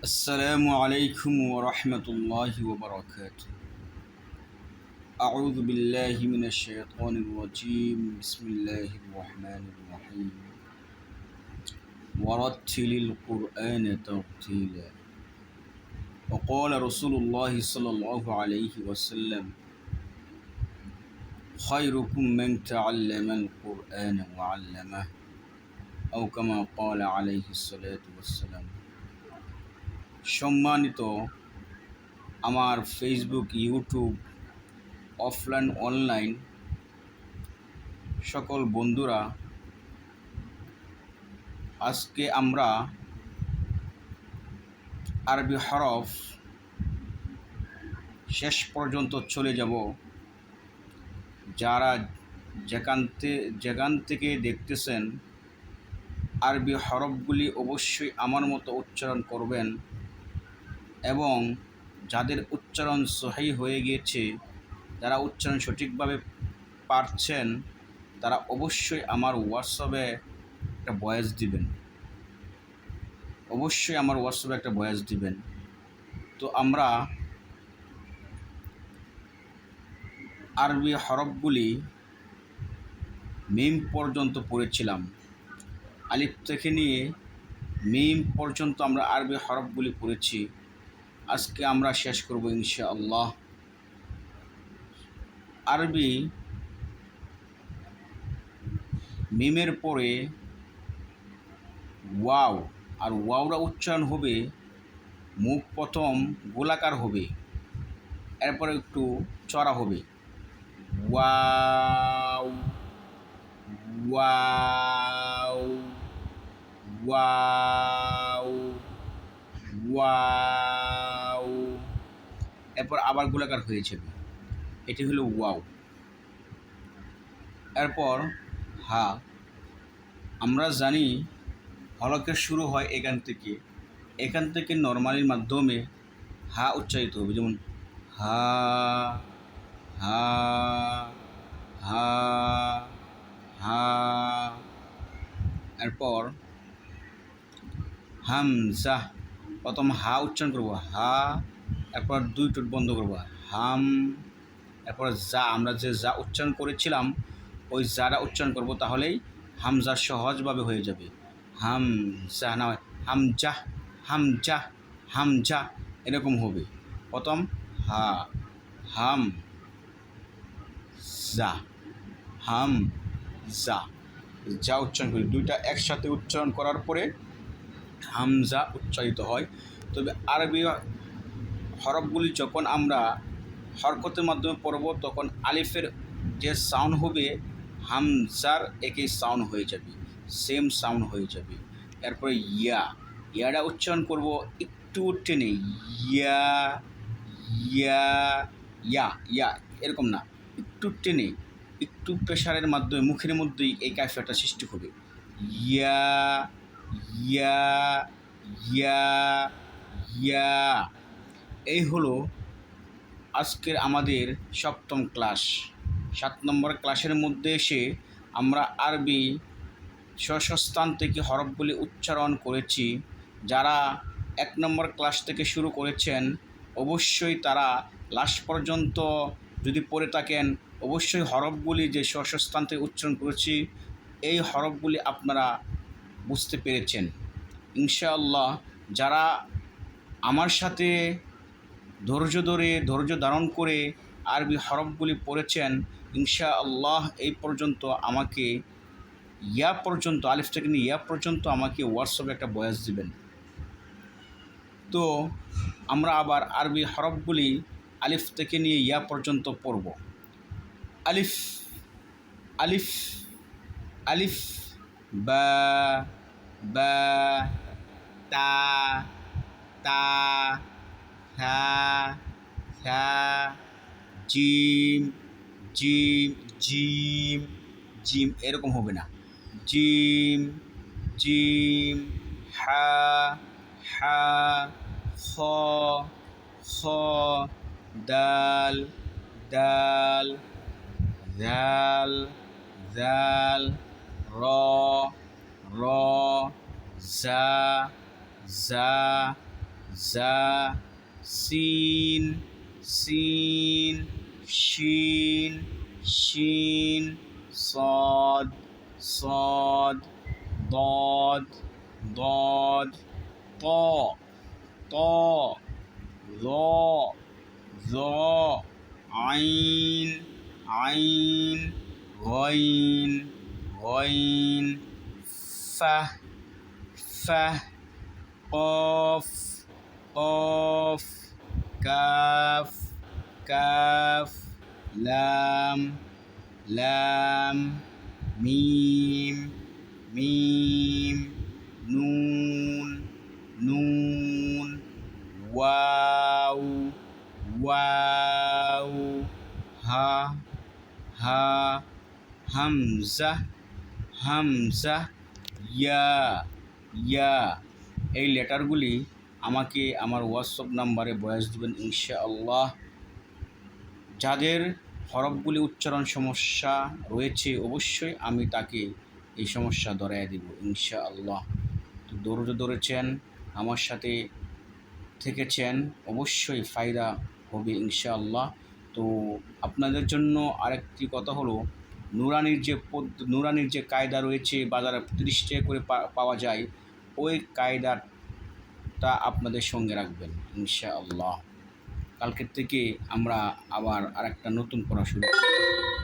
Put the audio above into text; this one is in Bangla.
السلام عليكم ورحمة الله وبركاته. أعوذ بالله من الشيطان الرجيم. بسم الله الرحمن الرحيم. ورتل القرآن ترتيلا. وقال رسول الله صلى الله عليه وسلم: خيركم من تعلم القرآن وعلمه، أو كما قال عليه الصلاة والسلام. সম্মানিত আমার ফেসবুক, ইউটিউব, অফলাইন, অনলাইন সকল বন্ধুরা, আজকে আমরা আরবি হরফ শেষ পর্যন্ত চলে যাব। যারা যেখান থেকে দেখতেছেন, আরবি হরফগুলি অবশ্যই আমার মতো উচ্চারণ করবেন এবং যাদের উচ্চারণ সহি হয়ে গিয়েছে, যারা উচ্চারণ সঠিকভাবে পারছেন, তারা অবশ্যই আমার হোয়াটসঅ্যাপে একটা ভয়েস দিবেন। তো আমরা আরবি হরফগুলি মিম পর্যন্ত পড়েছিলাম। আলিফ থেকে নিয়ে মিম পর্যন্ত আমরা আরবি হরফগুলি পড়েছি। আজকে আমরা শেষ করব ইনশাআল্লাহ। আরবি মিমের পরে ওয়াও, আর ওয়াওরা উচ্চারণ হবে, মুখ প্রথম গোলাকার হবে, এরপরে একটু চড়া হবে। ওয়াও ওয়াও ওয়াও ওয়াও, এরপর আবার গোলাকার হয়ে যাবে। এটি হলো ওয়াও। এরপর হা। আমরা জানি হলকের শুরু হয় এখান থেকে নর্মালির মাধ্যমে হা উচ্চারিত হবে, যেমন হা হা হা হা। এরপর হামজা, প্রথম হা উচ্চারণ করব, হা, এরপর দুই ঠোঁট বন্ধ করব, হাম। এরপর যা, আমরা যে যা উচ্চারণ করেছিলাম ওই যারা উচ্চারণ করব, তাহলেই হামজা সহজভাবে হয়ে যাবে। হামজা না হয় হামজা হামজা হামজা, এরকম হবে। প্রথম হা, হাম যা, হাম যা, যা উচ্চারণ করি, দুইটা একসাথে উচ্চারণ করার পরে হামজা উচ্চারিত হয়। তবে আরবি হরফগুলি যখন আমরা হরকতের মাধ্যমে পড়ব, তখন আলিফের যে সাউন্ড হবে হামজার একই সাউন্ড হয়ে যাবে, সেম সাউন্ড হয়ে যাবে। এরপরে ইয়াটা উচ্চারণ করব একটু টেনে, ইয়া ইয়া ইয়া ইয়া, এরকম না, একটু টেনে, একটু প্রেশারের মাধ্যমে মুখের মধ্যেই এই কাফিয়াটা সৃষ্টি হবে। ইয়া ইয়া ইয়া ইয়া। এই হলো আজকের আমাদের সপ্তম ক্লাস। 7 নম্বর ক্লাসের মধ্যে এসে আমরা আরবি শীর্ষস্থান থেকে হরফগুলি উচ্চারণ করেছি। যারা 1 নম্বর ক্লাস থেকে শুরু করেছেন, অবশ্যই তারা লাস্ট পর্যন্ত যদি পড়ে থাকেন, অবশ্যই হরফগুলি যে শীর্ষস্থান থেকে উচ্চারণ করেছি, এই হরফগুলি আপনারা বুঝতে পেরেছেন ইনশাআল্লাহ। যারা আমার সাথে ধৈর্য ধারণ করে আরবি হরফগুলি পড়েছেন, ইনশাআল্লাহ এই পর্যন্ত আমাকে ইয়া পর্যন্ত, আলিফ থেকে নিয়ে ইয়া পর্যন্ত আমাকে হোয়াটসঅ্যাপে একটা ভয়েস দিবেন। তো আমরা আবার আরবি হরফগুলি আলিফ থেকে নিয়ে ইয়া পর্যন্ত পড়ব। আলিফ আলিফ আলিফ, বা বা, তা তা, হা হা, জিম জিম জিম জিম, এরকম হবে না, জিম জিম, হা হা, খ খ, দাল দাল, জাল জাল, র র, জা জা জা, সিন, সিন, শিন, শিন, صاد, صاد, ضاد, ضاد, طاء, طاء, ظاء, ظاء, عين, عين, غين, غين, فه، فه، قاف، قاف، كاف، كاف، لام، لام، ميم، ميم، نون، نون، واو، واو، হা, হা, হামজা, হামজা, ইয়া, ইয়া। এই লেটারগুলি আমাকে আমার হোয়াটসঅ্যাপ নাম্বারে ভয়েস দেবেন ইনশাআল্লাহ। যাদের হরফগুলি উচ্চারণ সমস্যা রয়েছে অবশ্যই আমি তাকে এই সমস্যা ধরাইয়া দিব ইনশাআল্লাহ। তো ধরেছেন, আমার সাথে থেকেছেন, অবশ্যই ফায়দা হবে ইনশাআল্লাহ। তো আপনাদের জন্য আরেকটি কথা হলো, নুরানির যে কায়দা রয়েছে বাজারে 30 টাকা করে পাওয়া যায়, ওই কায়দাটা আপনাদের সঙ্গে রাখবেন ইনশাআল্লাহ। কালকের থেকে আমরা আবার আরেকটা নতুন পড়া শুরু করব।